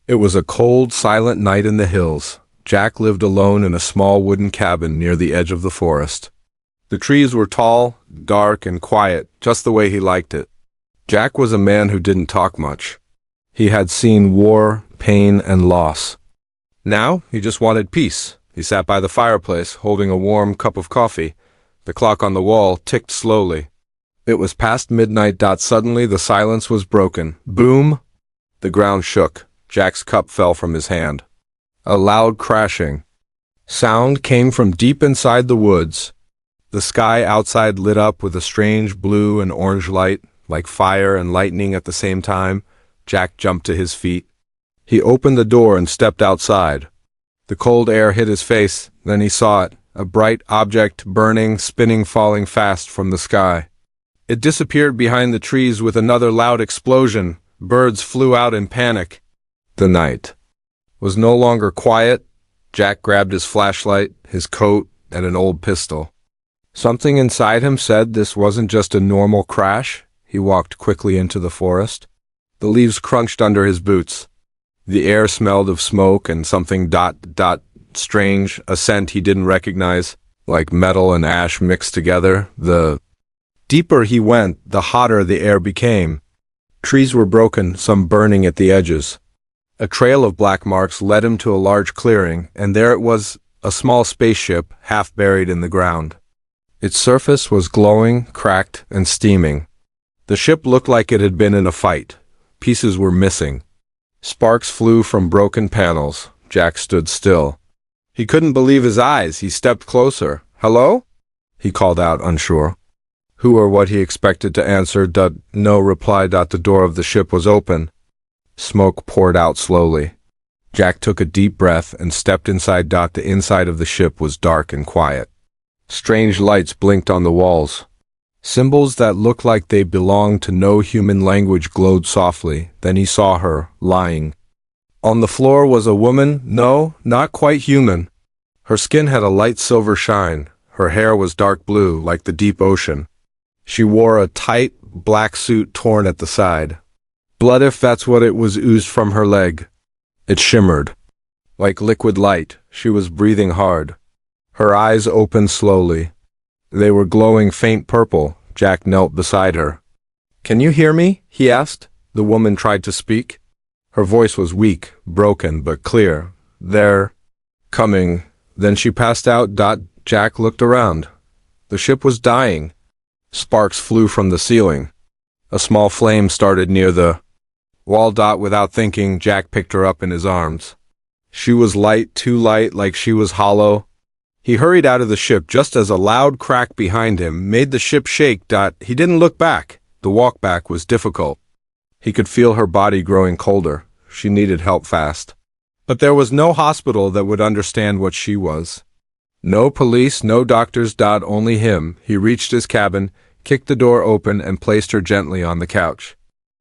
It was a cold, silent night in the hills. Jack lived alone in a small wooden cabin near the edge of the forest. The trees were tall, dark, and quiet, just the way he liked it. Jack was a man who didn't talk much. He had seen war, pain, and loss. Now, he just wanted peace. He sat by the fireplace, holding a warm cup of coffee. The clock on the wall ticked slowly. It was past midnight. Suddenly, the silence was broken. Boom! The ground shook. Jack's cup fell from his hand. A loud crashing sound came from deep inside the woods. The sky outside lit up with a strange blue and orange light, like fire and lightning at the same time. Jack jumped to his feet. He opened the door and stepped outside. The cold air hit his face. Then he saw it, a bright object, burning, spinning, falling fast from the sky. It disappeared behind the trees with another loud explosion. Birds flew out in panic. The night was no longer quiet. Jack grabbed his flashlight, his coat, and an old pistol. Something inside him said this wasn't just a normal crash. He walked quickly into the forest. The leaves crunched under his boots. The air smelled of smoke and something strange, a scent he didn't recognize, like metal and ash mixed together. The deeper he went, the hotter the air became. Trees were broken, some burning at the edges. A trail of black marks led him to a large clearing, and there it was, a small spaceship, half buried in the ground. Its surface was glowing, cracked, and steaming. The ship looked like it had been in a fight. Pieces were missing. Sparks flew from broken panels. Jack stood still. He couldn't believe his eyes. He stepped closer. "Hello?" he called out, unsure. Who or what he expected to answer. No reply. The door of the ship was open. Smoke poured out slowly. Jack took a deep breath and stepped inside. The inside of the ship was dark and quiet. Strange lights blinked on the walls. Symbols that looked like they belonged to no human language glowed softly. Then he saw her, lying. On the floor was a woman, no, not quite human. Her skin had a light silver shine. Her hair was dark blue, like the deep ocean. She wore a tight, black suit torn at the side. Blood, if that's what it was, oozed from her leg. It shimmered. Like liquid light, she was breathing hard. Her eyes opened slowly. They were glowing faint purple. Jack knelt beside her. "Can you hear me?" he asked. The woman tried to speak. Her voice was weak, broken, but clear. "They're coming." Then she passed out. Jack looked around. The ship was dying. Sparks flew from the ceiling. A small flame started near the wall. Without thinking, Jack picked her up in his arms. She was light, too light, like she was hollow. He hurried out of the ship just as a loud crack behind him made the ship shake. He didn't look back. The walk back was difficult. He could feel her body growing colder. She needed help fast. But there was no hospital that would understand what she was. No police, no doctors. Only him. He reached his cabin, kicked the door open, and placed her gently on the couch.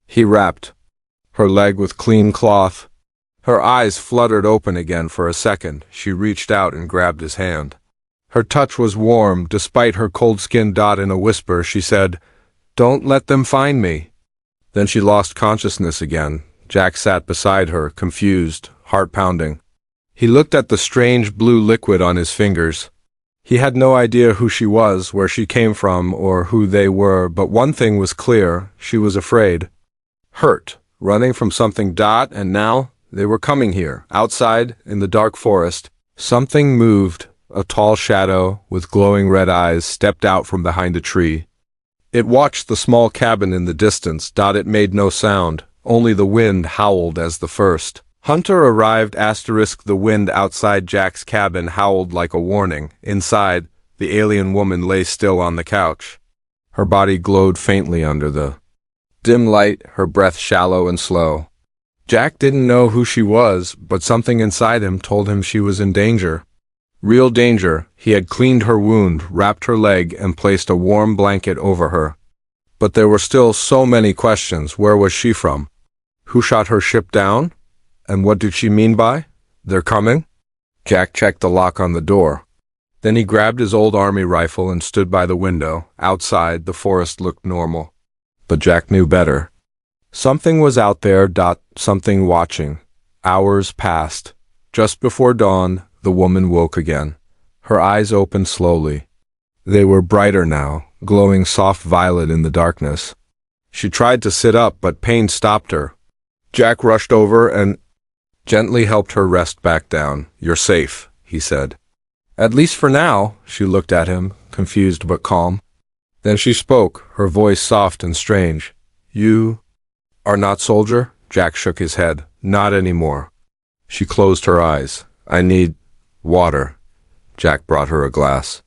He wrapped her leg with clean cloth. Her eyes fluttered open again for a second. She reached out and grabbed his hand. Her touch was warm, despite her cold skin. In a whisper, she said, "Don't let them find me." Then she lost consciousness again. Jack sat beside her, confused, heart pounding. He looked at the strange blue liquid on his fingers. He had no idea who she was, where she came from, or who they were, but one thing was clear. She was afraid. Hurt, running from something. And now they were coming here. Outside, in the dark forest, something moved. A tall shadow, with glowing red eyes, stepped out from behind a tree. It watched the small cabin in the distance. It made no sound. Only the wind howled as the first hunter arrived. The wind outside Jack's cabin howled like a warning. Inside, the alien woman lay still on the couch. Her body glowed faintly under the dim light, her breath shallow and slow. Jack didn't know who she was, but something inside him told him she was in danger. Real danger. He had cleaned her wound, wrapped her leg, and placed a warm blanket over her. But there were still so many questions. Where was she from? Who shot her ship down? And what did she mean by, "They're coming"? Jack checked the lock on the door. Then he grabbed his old army rifle and stood by the window. Outside, the forest looked normal. But Jack knew better. Something was out there. Something watching. Hours passed. Just before dawn, the woman woke again. Her eyes opened slowly. They were brighter now, glowing soft violet in the darkness. She tried to sit up, but pain stopped her. Jack rushed over and gently helped her rest back down. "You're safe," he said. "At least for now." She looked at him, confused but calm. Then she spoke, her voice soft and strange. "You are not soldier?" Jack shook his head. "Not anymore." She closed her eyes. "I need water." Jack brought her a glass.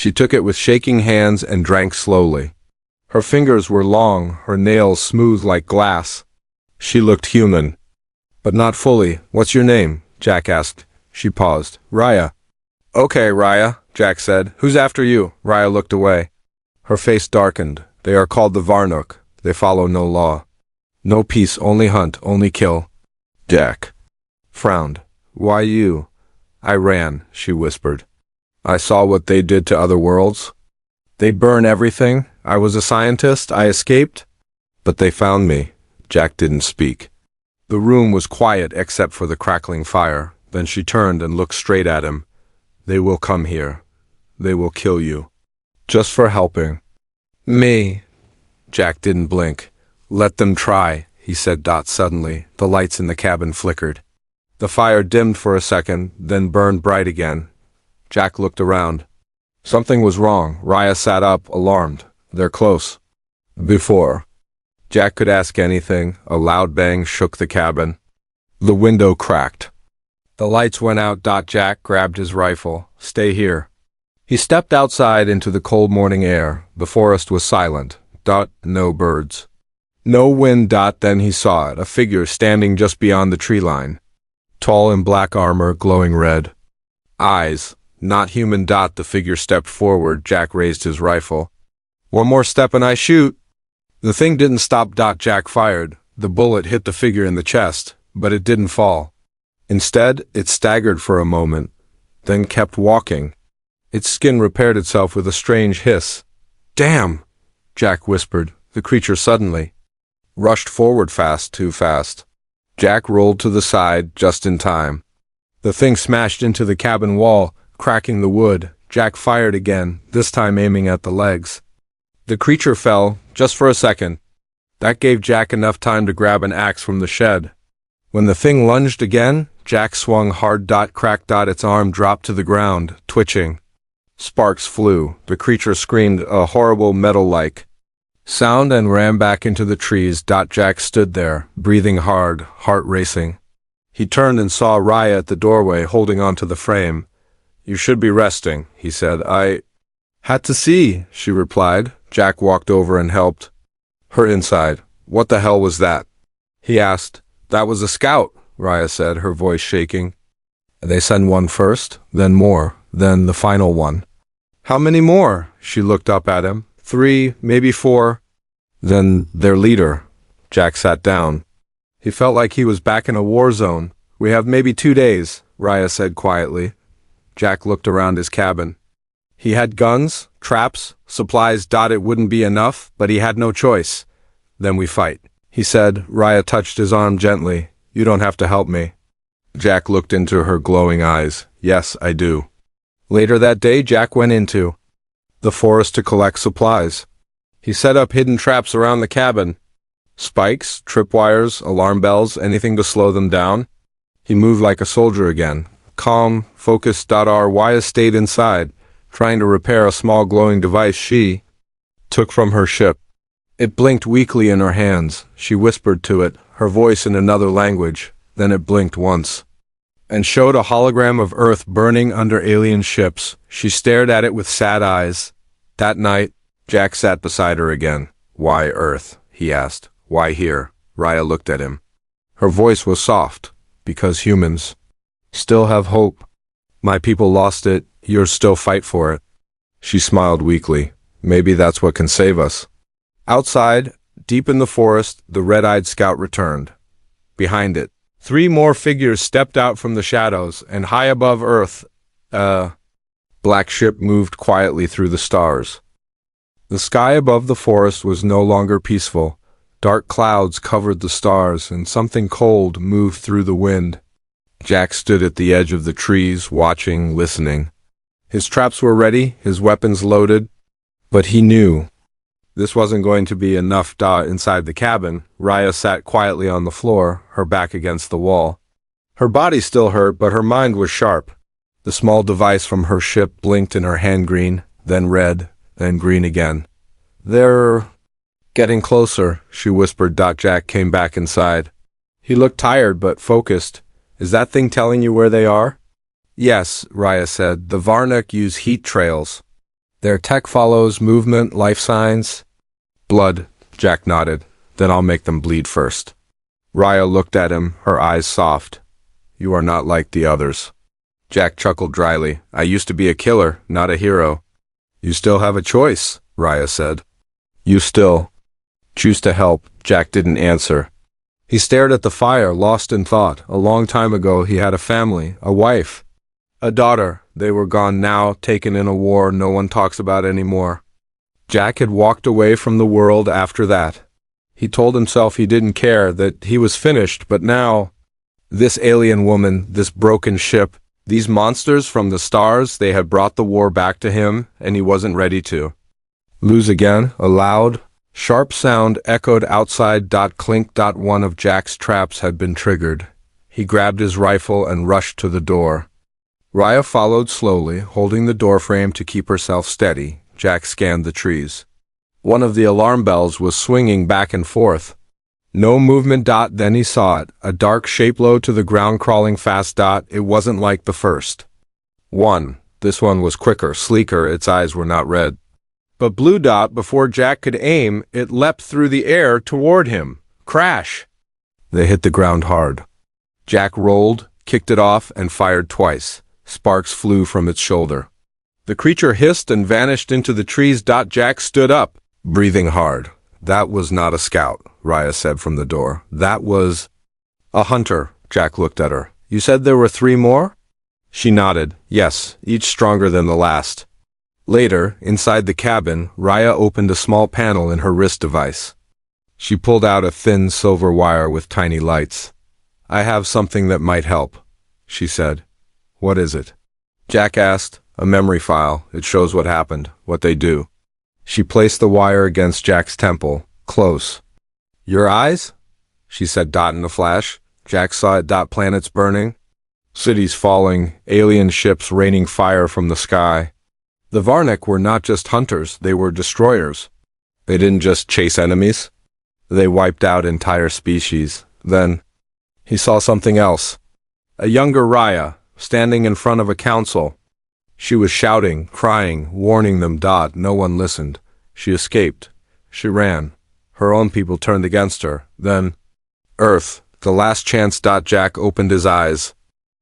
She took it with shaking hands and drank slowly. Her fingers were long, her nails smooth like glass. She looked human, but not fully. "What's your name?" Jack asked. She paused. "Raya." "Okay, Raya," Jack said. "Who's after you?" Raya looked away. Her face darkened. "They are called the Varnook. They follow no law. No peace, only hunt, only kill." Jack frowned. "Why you?" "I ran," she whispered. "I saw what they did to other worlds. They burn everything. I was a scientist. I escaped. But they found me." Jack didn't speak. The room was quiet except for the crackling fire. Then she turned and looked straight at him. "They will come here. They will kill you. Just for helping me." Jack didn't blink. "Let them try," he said. Suddenly, the lights in the cabin flickered. The fire dimmed for a second, then burned bright again. Jack looked around. Something was wrong. Raya sat up, alarmed. "They're close." Before Jack could ask anything, a loud bang shook the cabin. The window cracked. The lights went out. Jack grabbed his rifle. "Stay here." He stepped outside into the cold morning air. The forest was silent. No birds. No wind. Then he saw it, a figure standing just beyond the tree line. Tall in black armor, glowing red. Eyes. Not human. The figure stepped forward. Jack raised his rifle. "One more step and I shoot." The thing didn't stop. Jack fired. The bullet hit the figure in the chest, but it didn't fall. Instead, it staggered for a moment, then kept walking. Its skin repaired itself with a strange hiss. "Damn!" Jack whispered. The creature suddenly rushed forward fast, too fast. Jack rolled to the side just in time. The thing smashed into the cabin wall, cracking the wood. Jack fired again, this time aiming at the legs. The creature fell, just for a second. That gave Jack enough time to grab an axe from the shed. When the thing lunged again, Jack swung hard. Crack. Its arm dropped to the ground, twitching. Sparks flew. The creature screamed a horrible metal-like sound and ran back into the trees. Jack stood there, breathing hard, heart racing. He turned and saw Raya at the doorway, holding onto the frame. "You should be resting," he said. "I had to see," she replied. Jack walked over and helped her inside. "What the hell was that?" he asked. "That was a scout," Raya said, her voice shaking. "They send one first, then more, then the final one." "How many more?" She looked up at him. "3, maybe 4. Then their leader." Jack sat down. He felt like he was back in a war zone. "We have maybe 2 days," Raya said quietly. Jack looked around his cabin. He had guns, traps, supplies. It wouldn't be enough, but he had no choice. "Then we fight," he said. Raya touched his arm gently. "You don't have to help me." Jack looked into her glowing eyes. "Yes, I do." Later that day, Jack went into the forest to collect supplies. He set up hidden traps around the cabin. Spikes, tripwires, alarm bells, anything to slow them down. He moved like a soldier again. Calm, focused. Raya stayed inside, trying to repair a small glowing device she took from her ship. It blinked weakly in her hands. She whispered to it, her voice in another language. Then it blinked once and showed a hologram of Earth burning under alien ships. She stared at it with sad eyes. That night, Jack sat beside her again. "Why Earth?" he asked. "Why here?" Raya looked at him. Her voice was soft. "Because humans still have hope. My people lost it. Yours still fight for it." She smiled weakly. "Maybe that's what can save us." Outside, deep in the forest, the red-eyed scout returned. Behind it, 3 more figures stepped out from the shadows, and high above Earth, a black ship moved quietly through the stars. The sky above the forest was no longer peaceful. Dark clouds covered the stars, and something cold moved through the wind. Jack stood at the edge of the trees, watching, listening. His traps were ready, his weapons loaded, but he knew this wasn't going to be enough. Inside the cabin, Raya sat quietly on the floor, her back against the wall. Her body still hurt, but her mind was sharp. The small device from her ship blinked in her hand, green, then red, then green again. "They're getting closer," she whispered. Jack came back inside. He looked tired but focused. "Is that thing telling you where they are?" "Yes," Raya said. "The Varnik use heat trails. Their tech follows movement, life signs." "Blood," Jack nodded. "Then I'll make them bleed first." Raya looked at him, her eyes soft. "You are not like the others." Jack chuckled dryly. "I used to be a killer, not a hero." "You still have a choice," Raya said. "You still choose to help." Jack didn't answer. He stared at the fire, lost in thought. A long time ago he had a family, a wife, a daughter. They were gone now, taken in a war no one talks about anymore. Jack had walked away from the world after that. He told himself he didn't care, that he was finished, but now, this alien woman, this broken ship, these monsters from the stars, they had brought the war back to him, and he wasn't ready to lose again. A loud, sharp sound echoed outside. Clink. One of Jack's traps had been triggered. He grabbed his rifle and rushed to the door. Raya followed slowly, holding the doorframe to keep herself steady. Jack scanned the trees. One of the alarm bells was swinging back and forth. No movement. Then he saw it, a dark shape low to the ground, crawling fast. It wasn't like the first one. This one was quicker, sleeker. Its eyes were not red, but blue. Before Jack could aim, it leapt through the air toward him. Crash! They hit the ground hard. Jack rolled, kicked it off, and fired twice. Sparks flew from its shoulder. The creature hissed and vanished into the trees. Jack stood up, breathing hard. "That was not a scout," Raya said from the door. "That was a hunter." Jack looked at her. "You said there were 3 more?" She nodded. "Yes, each stronger than the last." Later, inside the cabin, Raya opened a small panel in her wrist device. She pulled out a thin silver wire with tiny lights. "I have something that might help," she said. "What is it?" Jack asked. "A memory file. It shows what happened, what they do." She placed the wire against Jack's temple, close. "Your eyes?" she said. In a flash, Jack saw it. Planets burning, cities falling, alien ships raining fire from the sky. The Varnik were not just hunters, they were destroyers. They didn't just chase enemies. They wiped out entire species. Then he saw something else. A younger Raya, standing in front of a council. She was shouting, crying, warning them. No one listened. She escaped. She ran. Her own people turned against her. Then, Earth, the last chance. Jack opened his eyes.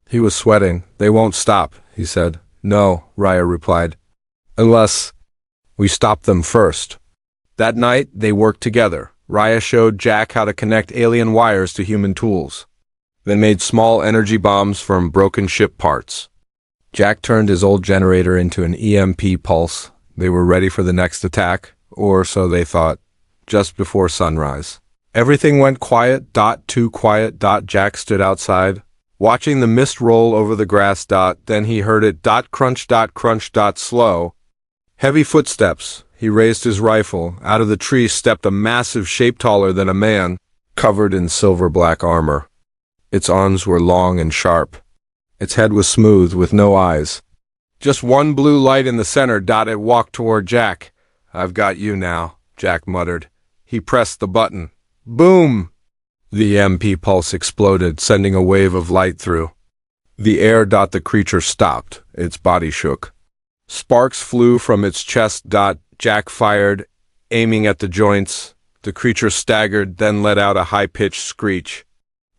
He was sweating. "They won't stop," he said. "No," Raya replied. "Unless we stop them first." That night, they worked together. Raya showed Jack how to connect alien wires to human tools. They made small energy bombs from broken ship parts. Jack turned his old generator into an EMP pulse. They were ready for the next attack, or so they thought, just before sunrise. Everything went quiet. Too quiet. Jack stood outside, watching the mist roll over the grass. Then he heard it. Crunch. Crunch. Slow, heavy footsteps. He raised his rifle. Out of the tree stepped a massive shape taller than a man, covered in silver-black armor. Its arms were long and sharp. Its head was smooth, with no eyes. Just one blue light in the center. It walked toward Jack. "I've got you now," Jack muttered. He pressed the button. Boom! The EMP pulse exploded, sending a wave of light through the air. The creature stopped. Its body shook. Sparks flew from its chest. Jack fired, aiming at the joints. The creature staggered, then let out a high-pitched screech.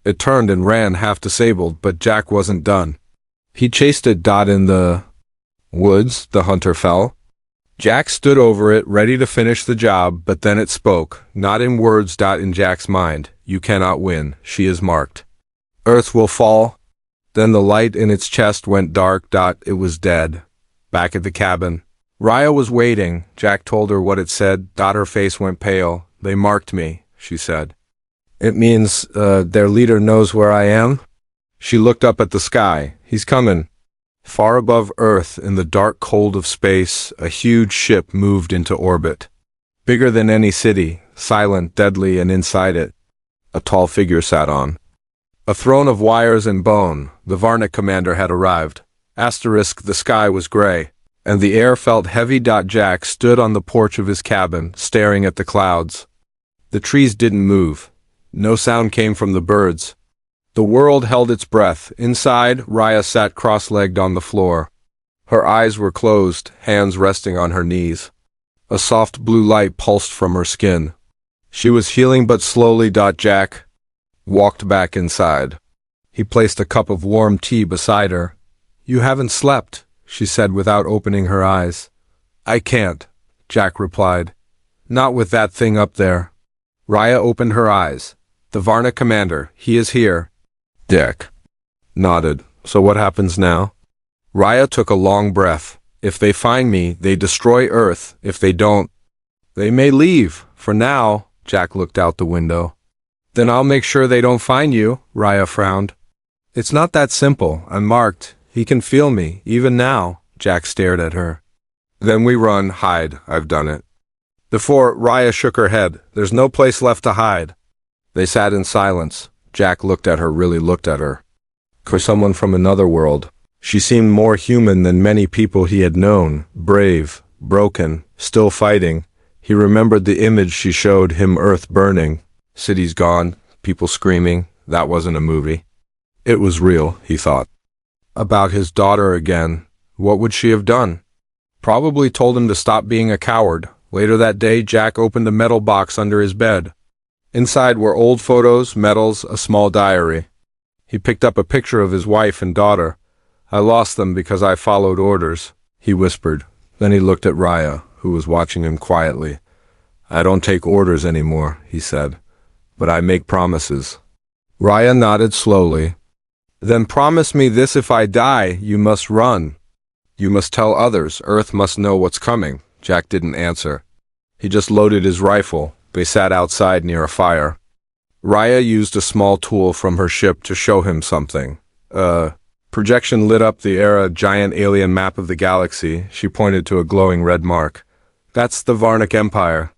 It turned and ran, half disabled, but Jack wasn't done. He chased it. In the woods, the hunter fell. Jack stood over it, ready to finish the job, but then it spoke, not in words. In Jack's mind, "You cannot win. She is marked. Earth will fall." Then the light in its chest went dark. It was dead. Back at the cabin, Raya was waiting. Jack told her what it said. Her face went pale. "They marked me," she said. It means, their leader knows where I am? She looked up at the sky. He's coming. Far above Earth, in the dark cold of space, a huge ship moved into orbit. Bigger than any city, silent, deadly, and inside it, a tall figure sat on. A throne of wires and bone, the Varnic commander had arrived. Asterisk, the sky was gray, and the air felt heavy. Jack stood on the porch of his cabin, staring at the clouds. The trees didn't move. No sound came from the birds. The world held its breath. Inside, Raya sat cross-legged on the floor. Her eyes were closed, hands resting on her knees. A soft blue light pulsed from her skin. She was healing but slowly. Jack walked back inside. He placed a cup of warm tea beside her. You haven't slept, she said without opening her eyes. I can't, Jack replied. Not with that thing up there. Raya opened her eyes. The Varnic commander, he is here. Jack nodded. So what happens now? Raya took a long breath. If they find me, they destroy Earth. If they don't, they may leave. For now, Jack looked out the window. Then I'll make sure they don't find you, Raya frowned. It's not that simple. I'm marked. He can feel me, even now. Jack stared at her. Then we run, hide. I've done it. Before, Raya shook her head. There's no place left to hide. They sat in silence. Jack looked at her, really looked at her. For someone from another world, she seemed more human than many people he had known. Brave, broken, still fighting. He remembered the image she showed him, Earth burning. Cities gone, people screaming. That wasn't a movie. It was real, he thought. About his daughter again. What would she have done? Probably told him to stop being a coward. Later that day, Jack opened a metal box under his bed. Inside were old photos, medals, a small diary. He picked up a picture of his wife and daughter. I lost them because I followed orders, he whispered. Then he looked at Raya, who was watching him quietly. I don't take orders anymore, he said, but I make promises. Raya nodded slowly. Then promise me this: if I die, you must run. You must tell others. Earth must know what's coming. Jack didn't answer. He just loaded his rifle. They sat outside near a fire. Raya used a small tool from her ship to show him something. Projection lit up the air, a giant alien map of the galaxy. She pointed to a glowing red mark. That's the Varnic Empire.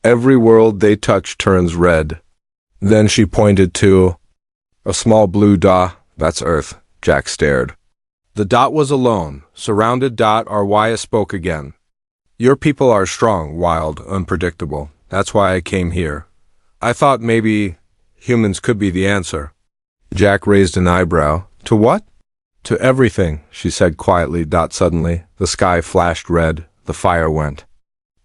Every world they touch turns red. Then she pointed to a small blue dot. That's Earth. Jack stared. The dot was alone, surrounded. Raya spoke again. Your people are strong, wild, unpredictable. That's why I came here. I thought maybe humans could be the answer. Jack raised an eyebrow. To what? To everything, she said quietly. Suddenly, the sky flashed red. The fire went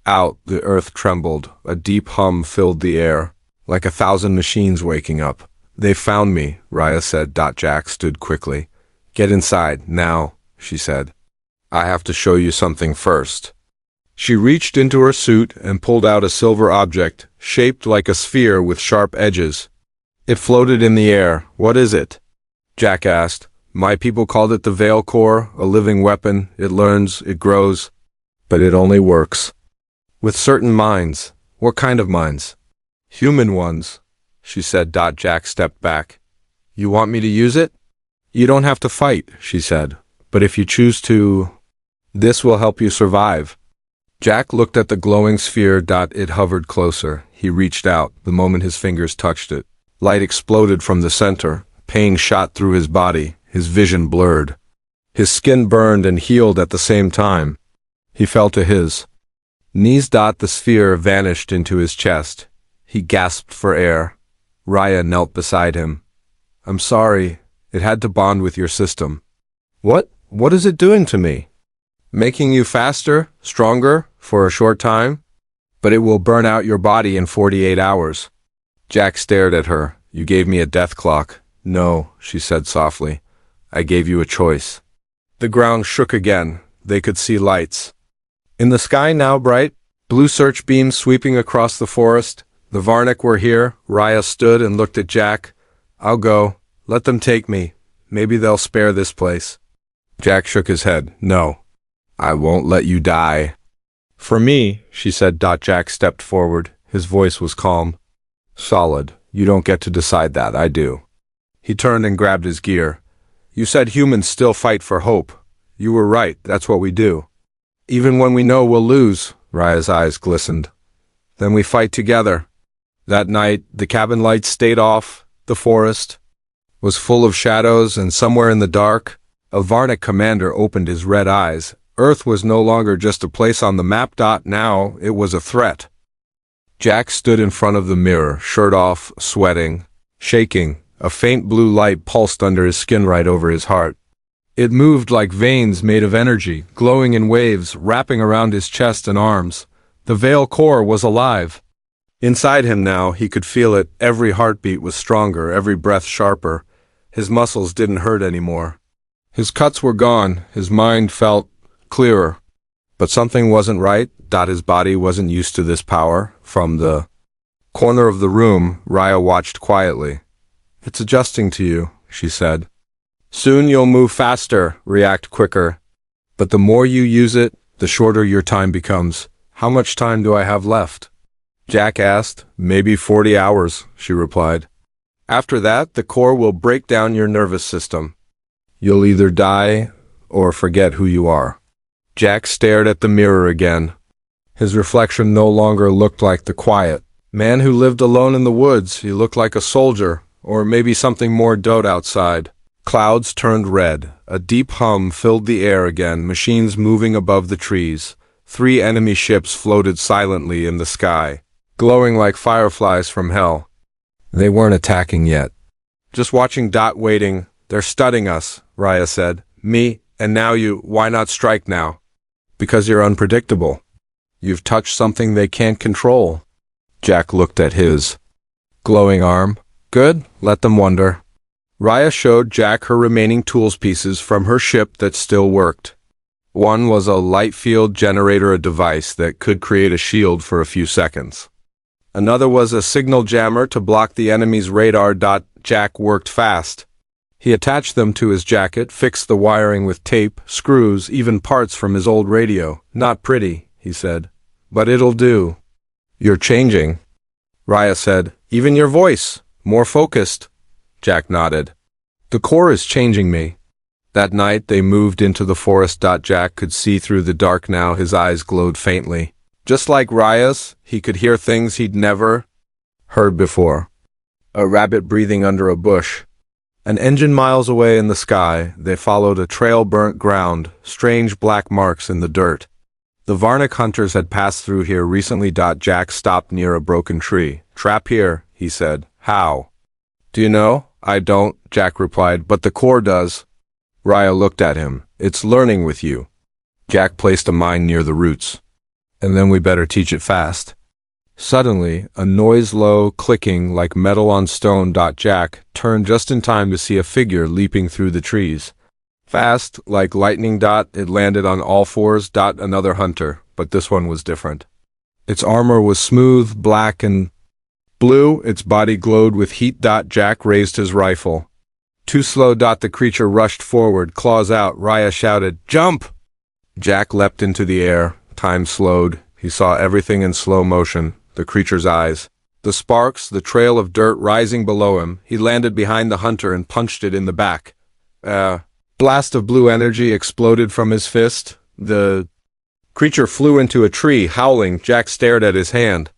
out. The earth trembled. A deep hum filled the air, like 1,000 machines waking up. They found me, Raya said. Jack stood quickly. Get inside, now, she said. I have to show you something first. She reached into her suit and pulled out a silver object, shaped like a sphere with sharp edges. It floated in the air. What is it? Jack asked. My people called it the Veil Core, a living weapon. It learns, it grows, but it only works with certain minds. What kind of minds? Human ones, she said. Jack stepped back. You want me to use it? You don't have to fight, she said, but if you choose to, this will help you survive. Jack looked at the glowing sphere. It hovered closer. He reached out. The moment his fingers touched it, light exploded from the center. Pain shot through his body. His vision blurred. His skin burned and healed at the same time. He fell to his knees. The sphere vanished into his chest. He gasped for air. Raya knelt beside him. I'm sorry. It had to bond with your system. What is it doing to me? Making you faster, stronger, for a short time? But it will burn out your body in 48 hours. Jack stared at her. You gave me a death clock. No, she said softly. I gave you a choice. The ground shook again. They could see lights. In the sky now bright, blue search beams sweeping across the forest. The Varnic were here. Raya stood and looked at Jack. I'll go. Let them take me. Maybe they'll spare this place. Jack shook his head. No. I won't let you die. For me, she said. Jack stepped forward. His voice was calm. Solid. You don't get to decide that, I do. He turned and grabbed his gear. You said humans still fight for hope. You were right, that's what we do. Even when we know we'll lose, Raya's eyes glistened. Then we fight together. That night, the cabin lights stayed off. The forest was full of shadows, and somewhere in the dark, a Varnic commander opened his red eyes. Earth was no longer just a place on the map. Now it was a threat. Jack stood in front of the mirror, shirt off, sweating, shaking. A faint blue light pulsed under his skin right over his heart. It moved like veins made of energy, glowing in waves, wrapping around his chest and arms. The Veil core was alive. Inside him now, he could feel it. Every heartbeat was stronger, every breath sharper. His muscles didn't hurt anymore. His cuts were gone. His mind felt clearer. But something wasn't right. His body wasn't used to this power. From the corner of the room, Raya watched quietly. It's adjusting to you, she said. Soon you'll move faster, react quicker. But the more you use it, the shorter your time becomes. How much time do I have left? Jack asked. Maybe 40 hours, she replied. After that, the core will break down your nervous system. You'll either die or forget who you are. Jack stared at the mirror again. His reflection no longer looked like the quiet man who lived alone in the woods. He looked like a soldier, or maybe something more dote outside. Clouds turned red. A deep hum filled the air again, machines moving above the trees. 3 enemy ships floated silently in the sky, glowing like fireflies from hell. They weren't attacking yet. Just watching. Waiting. They're studying us, Raya said. Me, and now you. Why not strike now? Because you're unpredictable. You've touched something they can't control. Jack looked at his glowing arm. Good, let them wonder. Raya showed Jack her remaining tools pieces from her ship that still worked. One was a light field generator, a device that could create a shield for a few seconds. Another was a signal jammer to block the enemy's radar. Jack worked fast. He attached them to his jacket, fixed the wiring with tape, screws, even parts from his old radio. Not pretty, he said, but it'll do. You're changing, Raya said. Even your voice. More focused. Jack nodded. The core is changing me. That night they moved into the forest. Jack could see through the dark now. His eyes glowed faintly. Just like Raya's, he could hear things he'd never heard before. A rabbit breathing under a bush. An engine miles away in the sky. They followed a trail, burnt ground, strange black marks in the dirt. The Varnic hunters had passed through here recently. Jack stopped near a broken tree. Trap here, he said. How? Do you know? I don't, Jack replied, but the core does. Raya looked at him. It's learning with you. Jack placed a mine near the roots. And then we better teach it fast. Suddenly, a noise, low, clicking like metal on stone. Jack turned just in time to see a figure leaping through the trees. Fast, like lightning. It landed on all fours. Another hunter, but this one was different. Its armor was smooth, black, and blue. Its body glowed with heat. Jack raised his rifle. Too slow. The creature rushed forward, claws out. Raya shouted, "Jump!" Jack leapt into the air. Time slowed. He saw everything in slow motion. The creature's eyes, the sparks, the trail of dirt rising below him. He landed behind the hunter and punched it in the back. Blast of blue energy exploded from his fist. The creature flew into a tree, howling. Jack stared at his hand.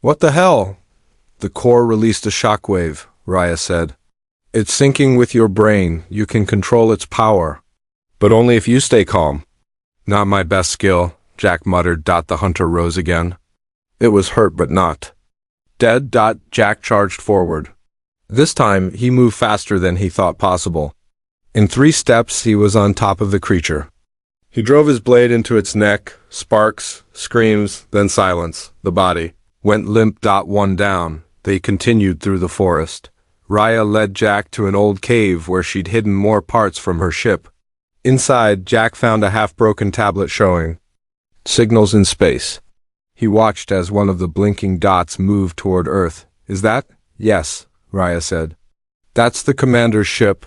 What the hell? The core released a shockwave, Raya said. It's syncing with your brain. You can control its power. But only if you stay calm. Not my best skill, Jack muttered. The hunter rose again. It was hurt but not dead. Jack charged forward. This time, he moved faster than he thought possible. In 3 steps, he was on top of the creature. He drove his blade into its neck. Sparks, screams, then silence. The body went limp. One down. They continued through the forest. Raya led Jack to an old cave where she'd hidden more parts from her ship. Inside, Jack found a half-broken tablet showing signals in space. He watched as one of the blinking dots moved toward Earth. Is that? Yes, Raya said. That's the commander's ship.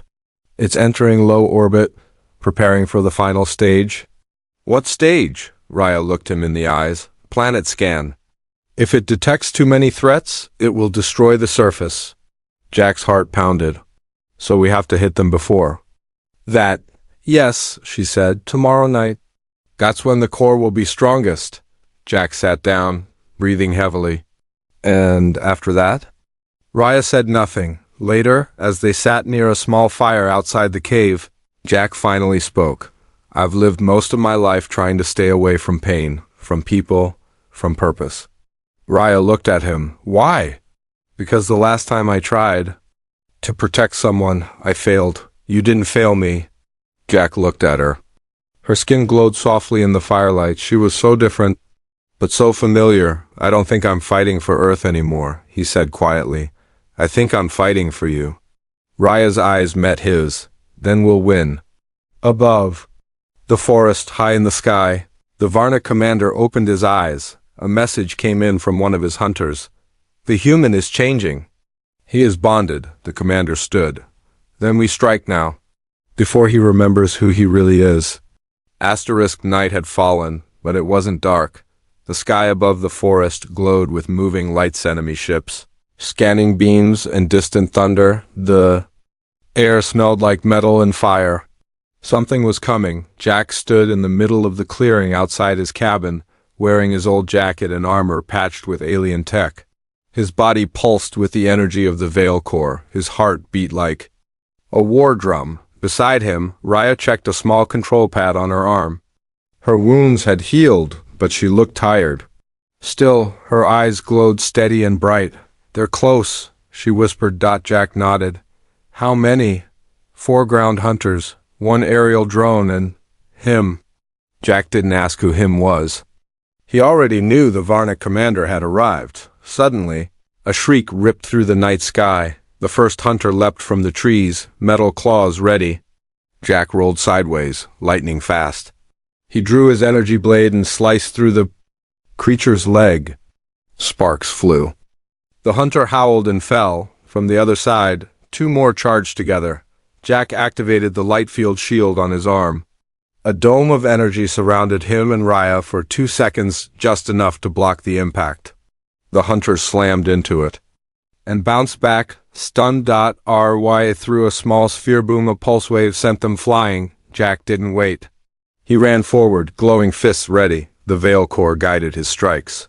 It's entering low orbit, preparing for the final stage. What stage? Raya looked him in the eyes. Planet scan. If it detects too many threats, it will destroy the surface. Jack's heart pounded. So we have to hit them before that. Yes, she said, tomorrow night. That's when the core will be strongest. Jack sat down, breathing heavily. And after that? Raya said nothing. Later, as they sat near a small fire outside the cave, Jack finally spoke. I've lived most of my life trying to stay away from pain, from people, from purpose. Raya looked at him. Why? Because the last time I tried to protect someone, I failed. You didn't fail me. Jack looked at her. Her skin glowed softly in the firelight. She was so different, but so familiar. I don't think I'm fighting for Earth anymore, he said quietly. I think I'm fighting for you. Raya's eyes met his. Then we'll win. Above the forest, high in the sky, the Varna commander opened his eyes. A message came in from one of his hunters. The human is changing. He is bonded, the commander stood. Then we strike now, before he remembers who he really is. Asterisk night had fallen, but it wasn't dark. The sky above the forest glowed with moving lights, enemy ships, scanning beams and distant thunder. The air smelled like metal and fire. Something was coming. Jack stood in the middle of the clearing outside his cabin, wearing his old jacket and armor patched with alien tech. His body pulsed with the energy of the Veil Core. His heart beat like a war drum. Beside him, Raya checked a small control pad on her arm. Her wounds had healed, but she looked tired. Still, her eyes glowed steady and bright. They're close, she whispered. Jack nodded. How many? 4 ground hunters, 1 aerial drone, and him. Jack didn't ask who him was. He already knew the Varna commander had arrived. Suddenly, a shriek ripped through the night sky. The first hunter leapt from the trees, metal claws ready. Jack rolled sideways, lightning fast. He drew his energy blade and sliced through the creature's leg. Sparks flew. The hunter howled and fell. From the other side, 2 more charged together. Jack activated the light field shield on his arm. A dome of energy surrounded him and Raya for 2 seconds, just enough to block the impact. The hunter slammed into it and bounced back, stunned. Ry threw a small sphere boom. A pulse wave sent them flying. Jack didn't wait. He ran forward, glowing fists ready. The Veil Core guided his strikes.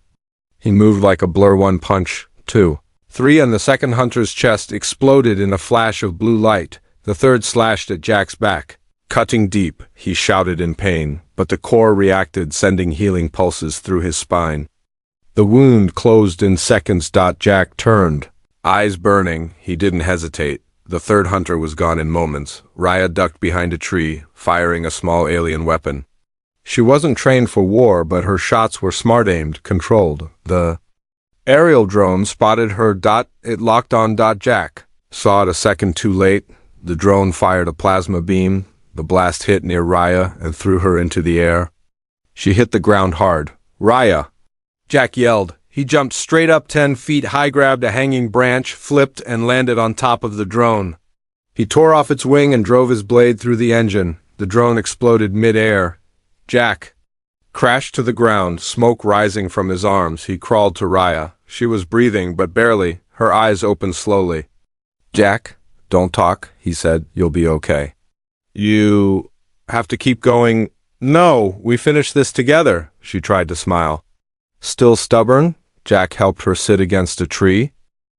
He moved like a blur. 1 punch, 2, 3, and the second hunter's chest exploded in a flash of blue light. The third slashed at Jack's back. Cutting deep, he shouted in pain, but the core reacted, sending healing pulses through his spine. The wound closed in seconds. Jack turned. Eyes burning, he didn't hesitate. The third hunter was gone in moments. Raya ducked behind a tree, firing a small alien weapon. She wasn't trained for war, but her shots were smart-aimed, controlled. The aerial drone spotted her. It locked on. Jack saw it a second too late. The drone fired a plasma beam. The blast hit near Raya and threw her into the air. She hit the ground hard. Raya! Jack yelled. He jumped straight up 10 feet high, grabbed a hanging branch, flipped, and landed on top of the drone. He tore off its wing and drove his blade through the engine. The drone exploded mid-air. Jack crashed to the ground, smoke rising from his arms. He crawled to Raya. She was breathing, but barely. Her eyes opened slowly. Jack, don't talk, he said. You'll be okay. You have to keep going. No, we finished this together, she tried to smile. Still stubborn? Jack helped her sit against a tree.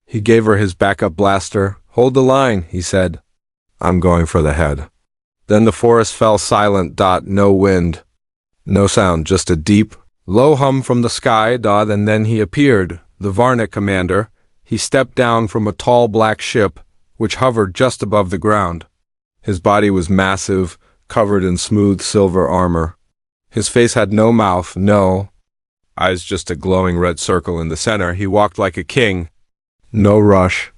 He gave her his backup blaster. Hold the line, he said. I'm going for the head. Then the forest fell silent. No wind. No sound, just a deep, low hum from the sky. And then he appeared, the Varna commander. He stepped down from a tall black ship, which hovered just above the ground. His body was massive, covered in smooth silver armor. His face had no mouth, no eyes, just a glowing red circle in the center. He walked like a king. No rush.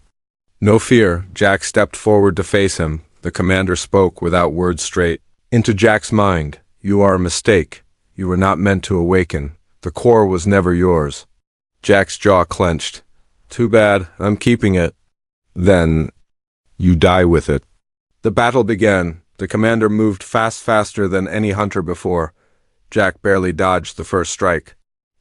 No fear. Jack stepped forward to face him. The commander spoke without words, straight into Jack's mind. You are a mistake. You were not meant to awaken. The core was never yours. Jack's jaw clenched. Too bad. I'm keeping it. Then you die with it. The battle began. The commander moved faster than any hunter before. Jack barely dodged the first strike.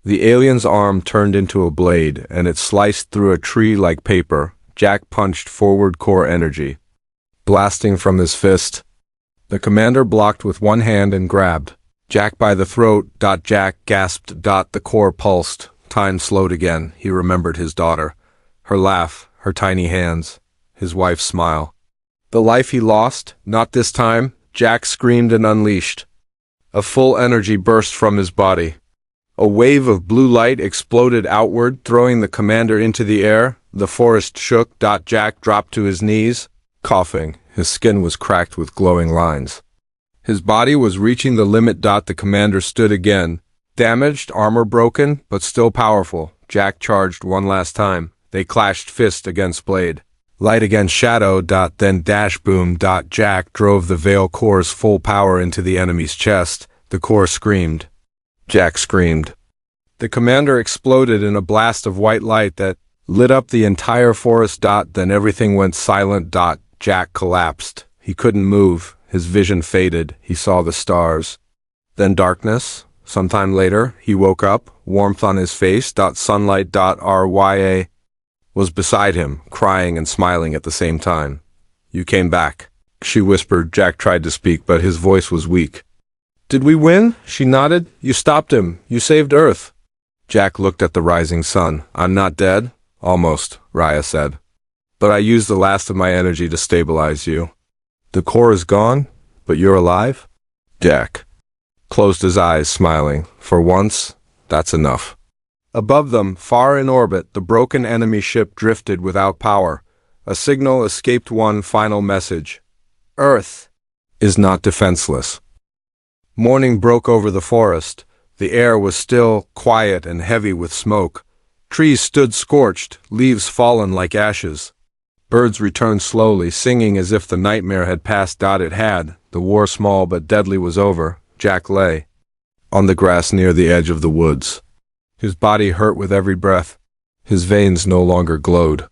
The alien's arm turned into a blade, and it sliced through a tree like paper. Jack punched forward core energy, blasting from his fist. The commander blocked with one hand and grabbed Jack by the throat. Jack gasped. The core pulsed. Time slowed again. He remembered his daughter, her laugh, her tiny hands, his wife's smile. The life he lost, not this time. Jack screamed and unleashed. A full energy burst from his body. A wave of blue light exploded outward, throwing the commander into the air. The forest shook. Jack dropped to his knees, coughing. His skin was cracked with glowing lines. His body was reaching the limit. The commander stood again. Damaged, armor broken, but still powerful. Jack charged one last time. They clashed fist against blade. Light against shadow. Then dash boom. Jack drove the Veil core's full power into the enemy's chest. The core screamed. Jack screamed. The commander exploded in a blast of white light that lit up the entire forest. Then everything went silent. Jack collapsed. He couldn't move. His vision faded. He saw the stars. Then darkness. Sometime later, he woke up, warmth on his face. Sunlight. Rya was beside him, crying and smiling at the same time. You came back, she whispered. Jack tried to speak, but his voice was weak. Did we win? She nodded. You stopped him. You saved Earth. Jack looked at the rising sun. I'm not dead. Almost, Rya said. But I used the last of my energy to stabilize you. The core is gone, but you're alive? Jack closed his eyes, smiling. For once, that's enough. Above them, far in orbit, the broken enemy ship drifted without power. A signal escaped. One final message. Earth is not defenseless. Morning broke over the forest. The air was still, quiet, and heavy with smoke. Trees stood scorched, leaves fallen like ashes. Birds returned slowly, singing as if the nightmare had passed. It had. The war, small but deadly, was over. Jack lay on the grass near the edge of the woods. His body hurt with every breath. His veins no longer glowed.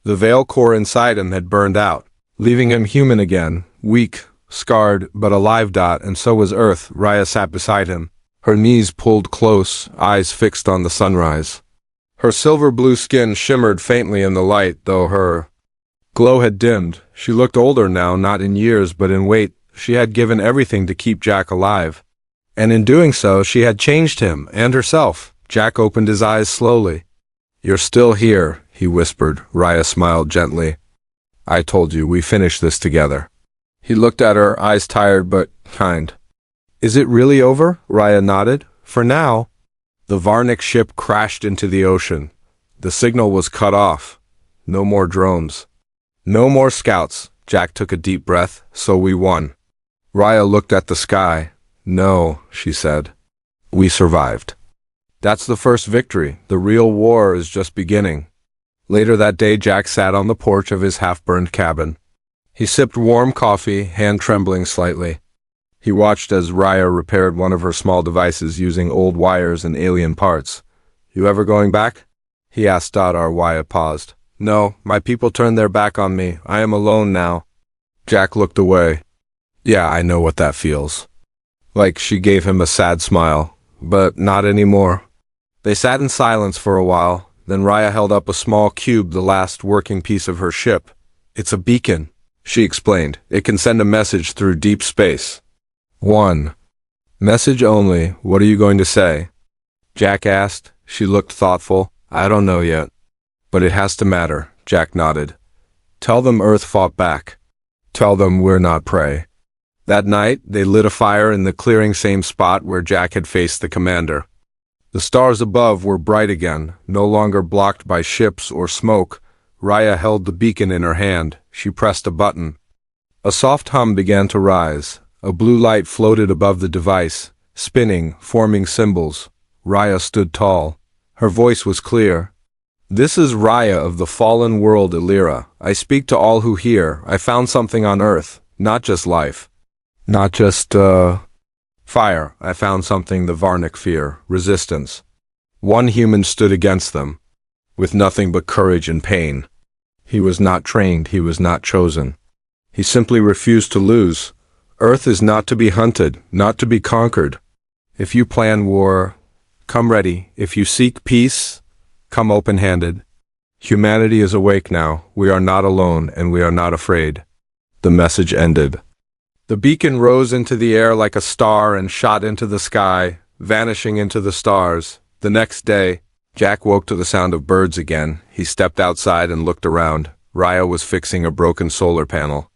The Veil core inside him had burned out, leaving him human again, weak, scarred, but alive. And so was Earth. Rya sat beside him, her knees pulled close, eyes fixed on the sunrise. Her silver-blue skin shimmered faintly in the light, though her glow had dimmed. She looked older now, not in years, but in weight. She had given everything to keep Jack alive. And in doing so, she had changed him and herself. Jack opened his eyes slowly. You're still here, he whispered. Rya smiled gently. I told you, we finished this together. He looked at her, eyes tired but kind. Is it really over? Rya nodded. For now. The Varnic ship crashed into the ocean. The signal was cut off. No more drones. No more scouts. Jack took a deep breath. So we won. Rya looked at the sky. No, she said. We survived. That's the first victory. The real war is just beginning. Later that day, Jack sat on the porch of his half-burned cabin. He sipped warm coffee, hand trembling slightly. He watched as Rya repaired one of her small devices using old wires and alien parts. You ever going back? He asked. Rya paused. No, my people turned their back on me. I am alone now. Jack looked away. Yeah, I know what that feels. Like she gave him a sad smile. But not anymore. They sat in silence for a while. Then Rya held up a small cube, the last working piece of her ship. It's a beacon, she explained. It can send a message through deep space. One message only. What are you going to say? Jack asked. She looked thoughtful. I don't know yet. But it has to matter. Jack nodded. Tell them Earth fought back. Tell them we're not prey. That night, they lit a fire in the clearing, same spot where Jack had faced the commander. The stars above were bright again, no longer blocked by ships or smoke. Rya held the beacon in her hand. She pressed a button. A soft hum began to rise. A blue light floated above the device, spinning, forming symbols. Rya stood tall. Her voice was clear. This is Rya of the fallen world Illyra. I speak to all who hear. I found something on Earth, not just life. Not just, fire. I found something the Varnic fear. Resistance. One human stood against them, with nothing but courage and pain. He was not trained. He was not chosen. He simply refused to lose. Earth is not to be hunted, not to be conquered. If you plan war, Come ready. If you seek peace, come open-handed. Humanity is awake now. We are not alone, and we are not afraid. The message ended. The beacon rose into the air like a star and shot into the sky, vanishing into the stars. The next day, Jack woke to the sound of birds again. He stepped outside and looked around. Raya was fixing a broken solar panel.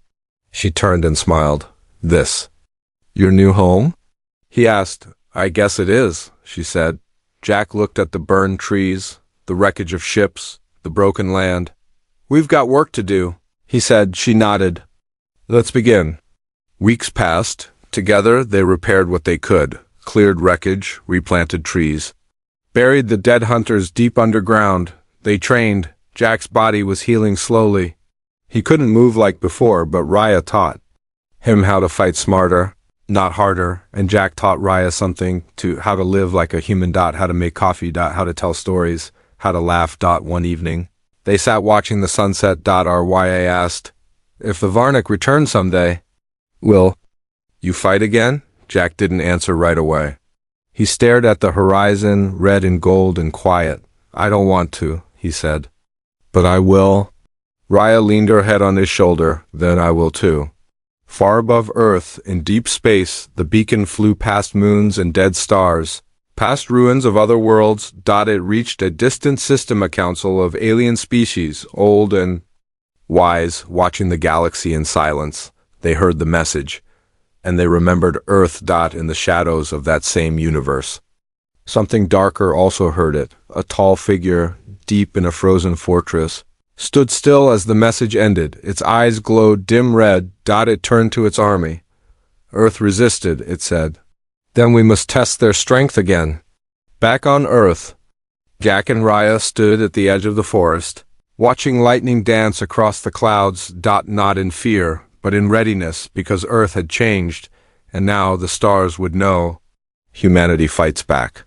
She turned and smiled. This, your new home? He asked. I guess it is, she said. Jack looked at the burned trees, the wreckage of ships, the broken land. We've got work to do, he said. She nodded. Let's begin. Weeks passed. Together they repaired what they could, cleared wreckage, replanted trees, buried the dead hunters deep underground. They trained. Jack's body was healing slowly. He couldn't move like before, but Raya taught him how to fight smarter, not harder, and Jack taught Raya something to how to live like a human. How to make coffee. How to tell stories. How to laugh. One evening, they sat watching the sunset. Rya asked, if the Varnick returns someday, will you fight again? Jack didn't answer right away. He stared at the horizon, red and gold and quiet. I don't want to, he said. But I will. Raya leaned her head on his shoulder. Then I will too. Far above Earth, in deep space, the beacon flew past moons and dead stars, past ruins of other worlds. It reached a distant system, a council of alien species, old and wise, watching the galaxy in silence. They heard the message, and they remembered Earth. In the shadows of that same universe, something darker also heard it. A tall figure, deep in a frozen fortress, stood still as the message ended. Its eyes glowed dim red. It turned to its army. Earth resisted, it said. Then we must test their strength again. Back on Earth, Jack and Raya stood at the edge of the forest, watching lightning dance across the clouds. Not in fear, but in readiness, because Earth had changed, and now the stars would know. Humanity fights back.